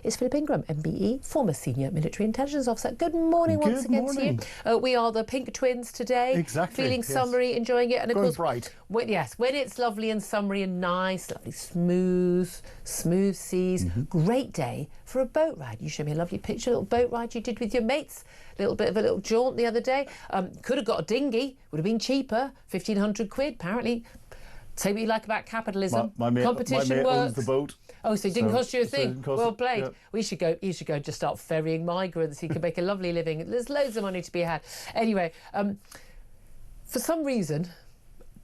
is Philip Ingram, MBE, former Senior Military Intelligence Officer. Good morning once again to you. We are the Pink Twins today. Exactly. Feeling summery, enjoying it. And of Going course, bright. when it's lovely and summery and nice, lovely smooth seas, great day for a boat ride. You showed me a lovely picture, a little boat ride you did with your mates, a little bit of a little jaunt the other day. Could have got a dinghy, would have been cheaper, 1,500 quid apparently. Say what you like about capitalism. My mate works. owns the boat. Oh, so it didn't cost you a thing. Well played. Yeah. You should go and just start ferrying migrants. You can make a lovely living. There's loads of money to be had. Anyway, for some reason,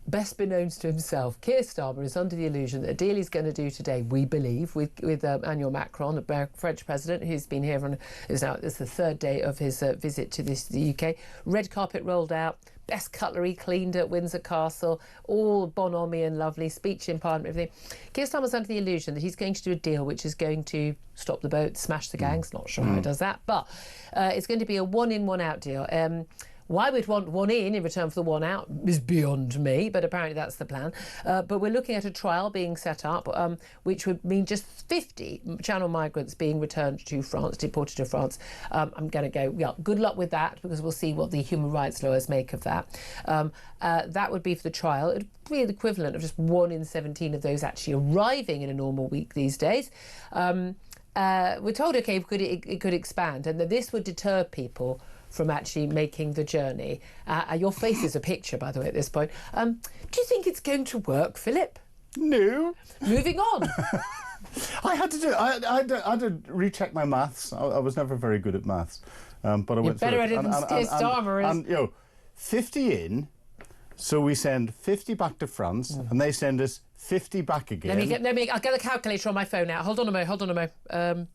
best beknowns to himself, Keir Starmer is under the illusion that a deal he's going to do today, we believe, with Emmanuel Macron, the French president, who's been here on it's the third day of his visit to the UK. Red carpet rolled out, best cutlery cleaned at Windsor Castle, all bonhomie and lovely, speech in Parliament, everything. Keir Starmer's under the illusion that he's going to do a deal which is going to stop the boat, smash the gangs. Not sure how it does that, but it's going to be a one-in, one-out deal. Why we'd want one in return for the one out is beyond me, but apparently that's the plan. But we're looking at a trial being set up, which would mean just 50 Channel migrants being returned to France, deported to France. I'm going to go, yeah, good luck with that, because we'll see what the human rights lawyers make of that. That would be for the trial. It would be the equivalent of just 1 in 17 of those actually arriving in a normal week these days. We're told, OK, it could expand, and that this would deter people from actually making the journey. Your face is a picture, by the way, at this point. Do you think it's going to work, Philip? No. Moving on. I had to recheck my maths. I was never very good at maths, but I went better through at it than Starmer is. And you know, 50 in, so we send 50 back to France, and they send us 50 back again. I'll get the calculator on my phone out. Hold on a mo. No,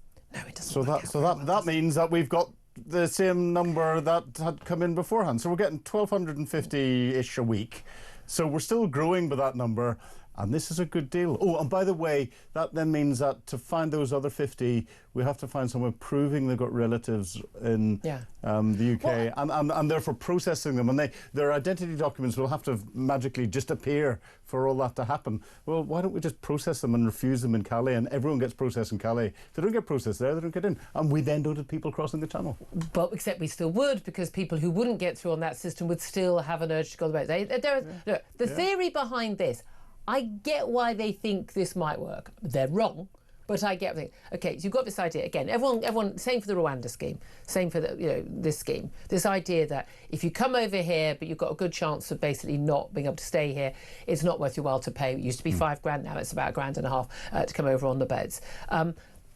it doesn't. So that means that we've got the same number that had come in beforehand. So we're getting 1,250-ish a week. So we're still growing by that number, and this is a good deal. Oh, and by the way, that then means that to find those other 50, we have to find someone proving they've got relatives in the UK, and therefore processing them. And their identity documents will have to magically just appear for all that to happen. Well, why don't we just process them and refuse them in Calais, and everyone gets processed in Calais? If they don't get processed there, they don't get in. And we then don't have people crossing the channel. But except we still would, because people who wouldn't get through on that system would still have an urge to go the boat. The theory behind this, I get why they think this might work. They're wrong, but I get it. Okay, so you've got this idea again. Everyone, same for the Rwanda scheme, same for this scheme. This idea that if you come over here, but you've got a good chance of basically not being able to stay here, it's not worth your while to pay. It used to be £5,000, now it's about £1,500 to come over on the boats.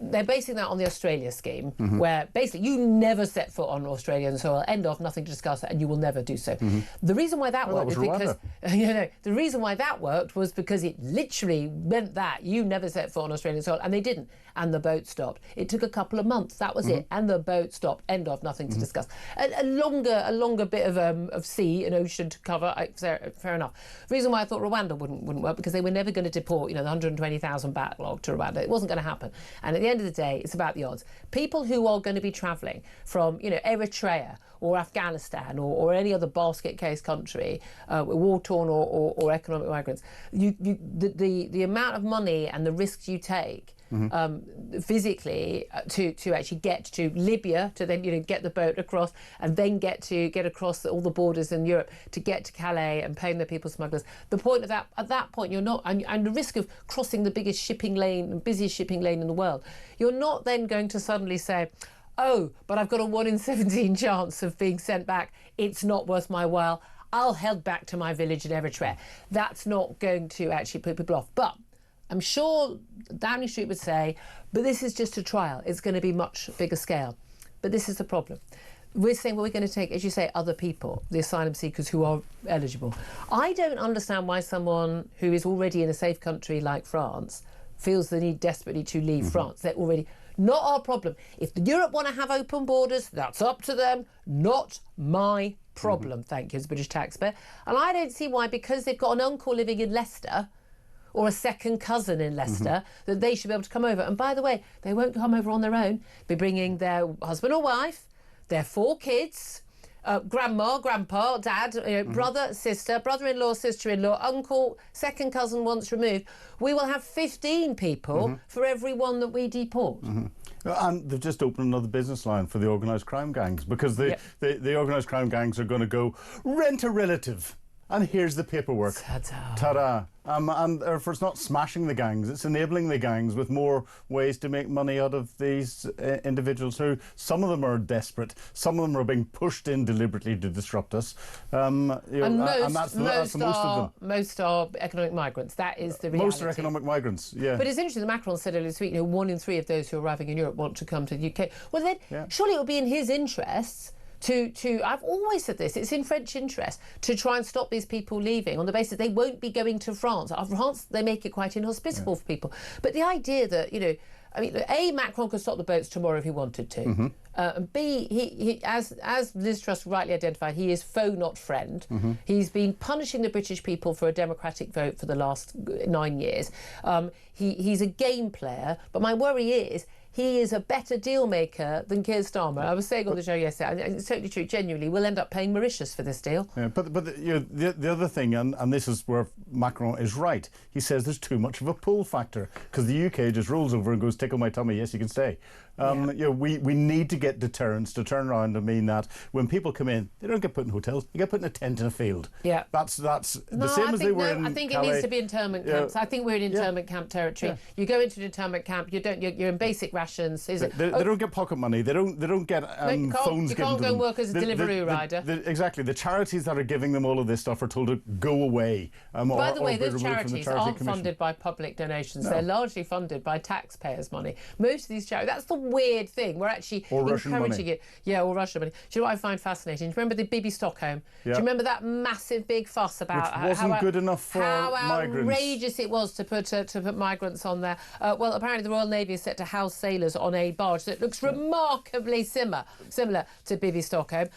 They're basing that on the Australia scheme, where basically you never set foot on Australian soil, end of, nothing to discuss, and you will never do so. The reason why that worked is because the reason why that worked was because it literally meant that you never set foot on Australian soil, and they didn't, and the boat stopped. It took a couple of months, that was it, and the boat stopped, end of, nothing to discuss. A longer bit of sea and ocean to cover, fair enough. The reason why I thought Rwanda wouldn't work, because they were never going to deport, the 120,000 backlog to Rwanda. It wasn't going to happen. And at the end of the day, it's about the odds. People who are going to be travelling from, Eritrea or Afghanistan or any other basket case country, war-torn or economic migrants, the amount of money and the risks you take physically to actually get to Libya, to then get the boat across, and then get across all the borders in Europe to get to Calais and paying the people smugglers. The point of that, at that point, you're not, and the risk of crossing the biggest shipping lane and busiest shipping lane in the world, you're not then going to suddenly say, oh, but I've got a 1 in 17 chance of being sent back. It's not worth my while. I'll head back to my village in Eritrea. That's not going to actually put people off. But I'm sure Downing Street would say, but this is just a trial. It's going to be much bigger scale. But this is the problem. We're saying, well, we're going to take, as you say, other people, the asylum seekers who are eligible. I don't understand why someone who is already in a safe country like France feels the need desperately to leave France. They're already not our problem. If Europe want to have open borders, that's up to them, not my problem, thank you, as a British taxpayer. And I don't see why, because they've got an uncle living in Leicester or a second cousin in Leicester, that they should be able to come over. And by the way, they won't come over on their own. They'll be bringing their husband or wife, their 4 kids, grandma, grandpa, dad, brother, sister, brother-in-law, sister-in-law, uncle, second cousin once removed. We will have 15 people for every one that we deport. And they've just opened another business line for the organised crime gangs, because the organised crime gangs are going to go rent a relative. And here's the paperwork. Ta-da. Ta-da. And therefore, it's not smashing the gangs, it's enabling the gangs with more ways to make money out of these individuals who, some of them are desperate, some of them are being pushed in deliberately to disrupt us. And that's most of them. Most are economic migrants. That is the reality. Most are economic migrants, yeah. But it's interesting that Macron said earlier this week, 1 in 3 of those who are arriving in Europe want to come to the UK. Well, then, surely it would be in his interests to I've always said this, it's in French interest to try and stop these people leaving on the basis they won't be going to France. France, they make it quite inhospitable for people. But the idea that, A, Macron could stop the boats tomorrow if he wanted to. And B, he as Liz Truss rightly identified, he is foe, not friend. He's been punishing the British people for a democratic vote for the last 9 years. He's a game player, but my worry is he is a better deal maker than Keir Starmer. I was saying on the show yesterday, and it's totally true, genuinely, we'll end up paying Mauritius for this deal. Yeah, but the other thing, and this is where Macron is right, he says there's too much of a pull factor, because the UK just rolls over and goes, tickle my tummy, yes, you can stay. We need to get deterrents to turn around and mean that when people come in, they don't get put in hotels, they get put in a tent in a field. Yeah. That's the same as they were in I think Calais. It needs to be internment camps. I think we're in internment camp territory. You go into an internment camp, you're in basic rations. They don't get pocket money. They don't get phones. You can't go and work as a Deliveroo rider. Exactly. The charities that are giving them all of this stuff are told to go away. By the way, those charities aren't funded by public donations. No. They're largely funded by taxpayers' money. Most of these charities, that's the weird thing. We're actually encouraging it. Yeah, or Russian money. Do you know what I find fascinating? Do you remember the Bibi Stockholm? Yeah. Do you remember that massive big fuss about which wasn't good enough for migrants? How outrageous it was to put migrants on there. Well, apparently the Royal Navy is set to house sailors on a barge that looks remarkably similar to Bibi Stockholm.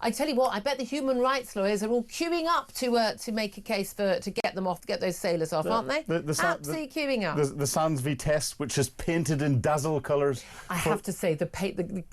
I tell you what, I bet the human rights lawyers are all queuing up to make a case to get them off, to get those sailors off, aren't they? Absolutely queuing up. The Sans Vitesse, which is painted in dazzle colours. I have to say, the painting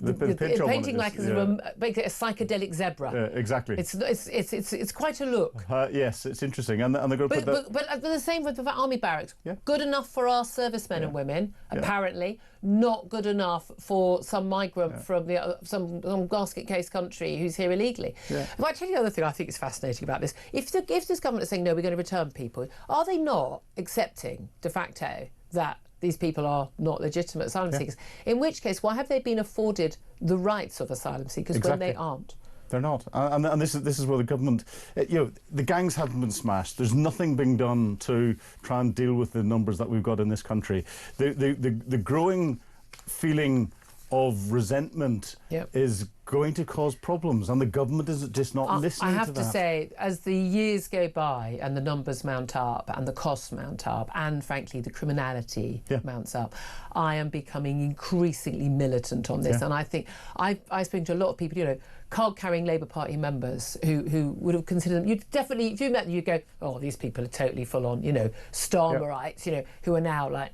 like a psychedelic zebra. Yeah, exactly. It's quite a look. Yes, it's interesting, and they're going to put that. But the same with the army barracks. Yeah. Good enough for our servicemen and women, apparently. Not good enough for some migrant from some basket case country who's here illegally. Yeah. But I tell you the other thing I think is fascinating about this. If this government is saying, no, we're going to return people, are they not accepting de facto that these people are not legitimate asylum seekers? In which case, why have they been afforded the rights of asylum seekers when they aren't? They're not, and this is where the government, the gangs haven't been smashed. There's nothing being done to try and deal with the numbers that we've got in this country. The growing feeling of resentment is going to cause problems, and the government is just not listening to that. I have to say, as the years go by and the numbers mount up and the costs mount up and, frankly, the criminality mounts up, I am becoming increasingly militant on this. And I think I speak to a lot of people, card-carrying Labour Party members who would have considered them. You'd definitely, if you met them, you'd go, oh, these people are totally full-on, Starmerites, who are now like,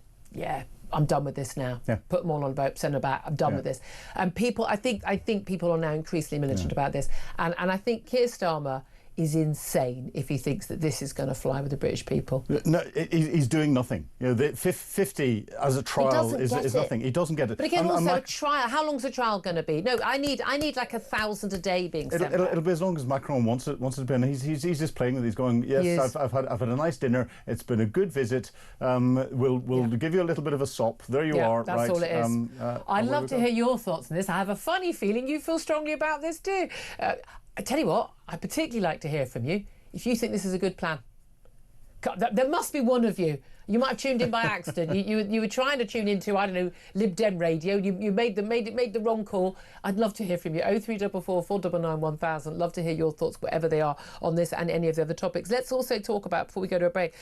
I'm done with this now. Yeah. Put them all on a boat, send them back. I'm done with this. And people, I think people are now increasingly militant about this. And I think Keir Starmer is insane if he thinks that this is going to fly with the British people. No, he's doing nothing. The 50 as a trial is nothing. He doesn't get it. But again, also a trial. How long's a trial going to be? No, I need like 1,000 a day being sent. It'll be as long as Macron wants it to be. And he's just playing with it. He's going, yes, I've had a nice dinner. It's been a good visit. We'll give you a little bit of a sop. There you are. That's right. all it is. I'd love to hear your thoughts on this. I have a funny feeling you feel strongly about this too. I tell you what, I'd particularly like to hear from you if you think this is a good plan. There must be one of you. You might have tuned in by accident. You were trying to tune into, I don't know, Lib Dem radio. You made the wrong call. I'd love to hear from you. 0344 499 1000. Love to hear your thoughts, whatever they are, on this and any of the other topics. Let's also talk about, before we go to a break,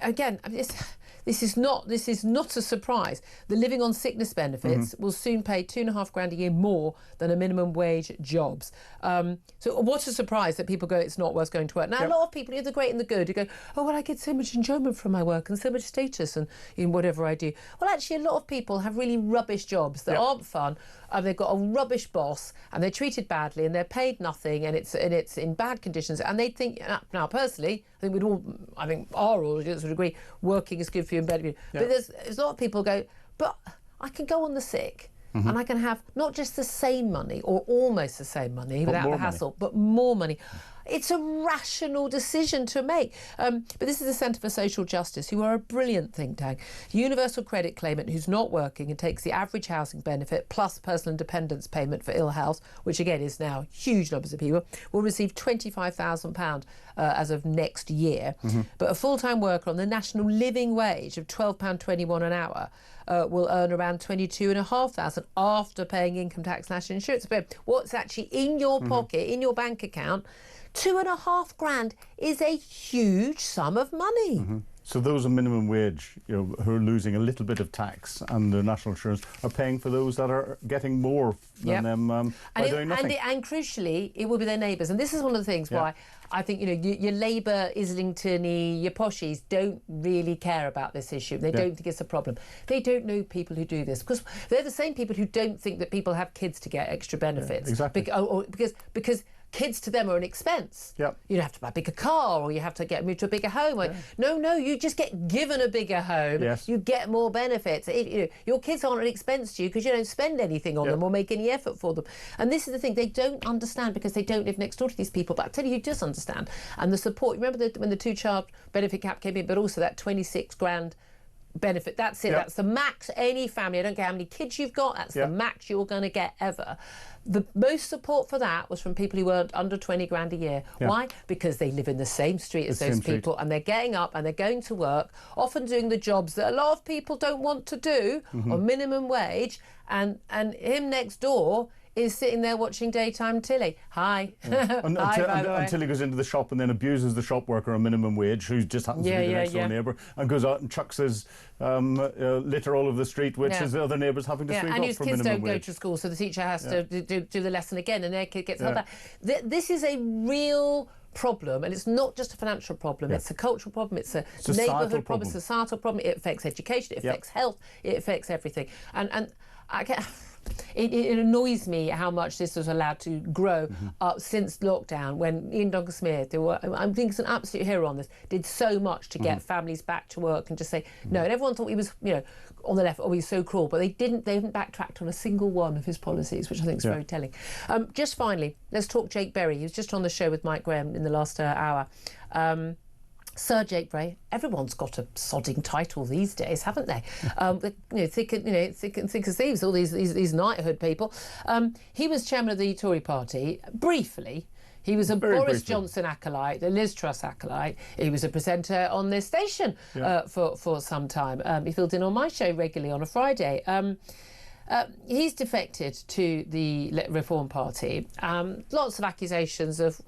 again, this is not a surprise. The living on sickness benefits will soon pay £2.5 grand a year more than a minimum wage jobs. So what a surprise that people go, it's not worth going to work. Now, a lot of people, the great and the good, who go, oh, well, I get so much enjoyment from my work and so much status and in whatever I do. Well, actually, a lot of people have really rubbish jobs that aren't fun. They've got a rubbish boss and they're treated badly and they're paid nothing and it's in bad conditions. And they think, now personally, I think our audience would agree, working is good for you and better for you. But there's a lot of people go, but I can go on the sick. And I can have not just the same money or almost the same money without the hassle, but more money. It's a rational decision to make. But this is the Centre for Social Justice, who are a brilliant think tank. Universal credit claimant who's not working and takes the average housing benefit plus personal independence payment for ill health, which again is now huge numbers of people, will receive £25,000 as of next year. But a full-time worker on the national living wage of £12.21 an hour will earn around £22,500 after paying income tax, national insurance. But what's actually in your pocket, in your bank account, £2,500 is a huge sum of money. So those on minimum wage, who are losing a little bit of tax and their national insurance, are paying for those that are getting more than them by doing nothing. And crucially, it will be their neighbours. And this is one of the things why I think your Labour, Islington-y, your poshies don't really care about this issue. They don't think it's a problem. They don't know people who do this because they're the same people who don't think that people have kids to get extra benefits. Exactly. Because kids to them are an expense. Yep. You have to buy a bigger car or you have to moved to a bigger home. No, you just get given a bigger home. Yes. You get more benefits. Your kids aren't an expense to you because you don't spend anything on them or make any effort for them. And this is the thing, they don't understand because they don't live next door to these people. But I tell you who does understand. And the support, remember when the two-child benefit cap came in, but also that 26 grand benefit, that's it, that's the max any family, I don't care how many kids you've got, that's the max you're going to get ever. The most support for that was from people who earned under 20 grand a year. Why? Because they live in the same street as those people and they're getting up and they're going to work, often doing the jobs that a lot of people don't want to do on minimum wage, and him next door is sitting there watching daytime telly. Hi. Until he goes into the shop and then abuses the shop worker on minimum wage, who just happens to be the next door neighbour, and goes out and chucks his litter all over the the which is the other neighbours having to sweep up for minimum wage. And his kids don't go to school, so the teacher has to do the lesson again, and their kid gets held back. This is a real problem, and it's not just a financial problem, it's a cultural problem, it's a neighbourhood problem, societal problem, it affects education, it affects health, it affects everything. And I get... It annoys me how much this was allowed to grow up since lockdown, when Ian Duncan-Smith, I think he's an absolute hero on this, did so much to get families back to work and just say no. And everyone thought he was, on the left, he's so cruel, but they haven't backtracked on a single one of his policies, which I think is very telling. Just finally, let's talk Jake Berry. He was just on the show with Mike Graham in the last hour. Sir Jake Berry, everyone's got a sodding title these days, haven't they? Thick as thieves, all these knighthood people. He was chairman of the Tory party briefly. He was a Boris Johnson acolyte, a Liz Truss acolyte. He was a presenter on this station for some time. He filled in on my show regularly on a Friday. He's defected to the Reform Party. Lots of accusations of,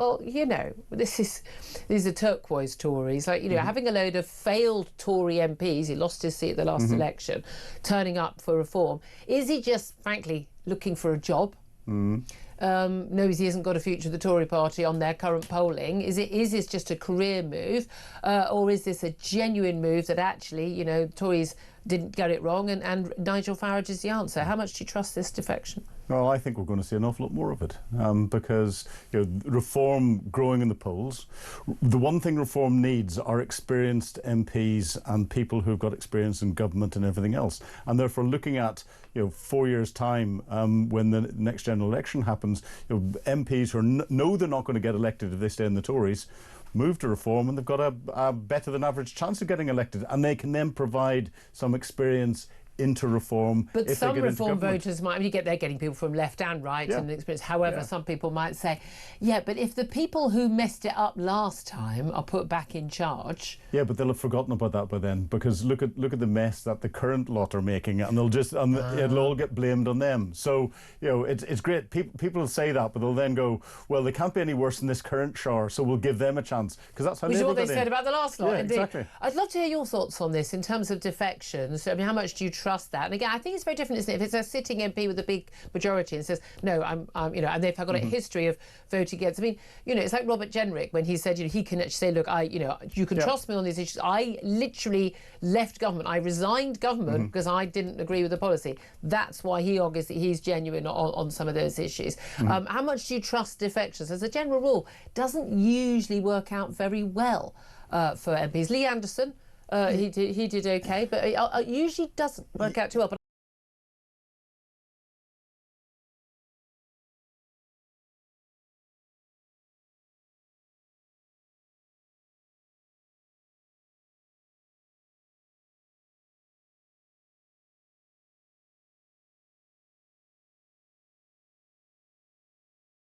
these are turquoise Tories. Having a load of failed Tory MPs, he lost his seat at the last election, turning up for reform. Is he just, frankly, looking for a job? Knows he hasn't got a future with the Tory party on their current polling. Is this just a career move, or is this a genuine move that actually, Tories didn't get it wrong and Nigel Farage is the answer? How much do you trust this defection? Well, I think we're going to see an awful lot more of it because reform growing in the polls. The one thing reform needs are experienced MPs and people who've got experience in government and everything else. And therefore, looking at 4 years' time when the next general election happens, MPs who know they're not going to get elected if they stay in the Tories move to reform, and they've got a better than average chance of getting elected, and they can then provide some experience into reform. But some reform voters might, they're getting people from left and right and experience. However, some people might say, but if the people who messed it up last time are put back in charge... Yeah, but they'll have forgotten about that by then, because look at the mess that the current lot are making, and they'll just it'll all get blamed on them. So it's great. People will say that, but they'll then go, well, they can't be any worse than this current shower, so we'll give them a chance, because that's how. Which is what they said about the last lot. Yeah, exactly. I'd love to hear your thoughts on this in terms of defections. How much do you trust that? And again, I think it's very different, isn't it? If it's a sitting MP with a big majority and says, no, I'm and they've got a history of voting against. It's like Robert Jenrick when he said, he can actually say, look, you can trust me on these issues. I literally left government. I resigned government because I didn't agree with the policy. That's why he argues that he's genuine on some of those issues. How much do you trust defections? As a general rule, doesn't usually work out very well for MPs. Lee Anderson, he did okay, but it usually doesn't work out too well. But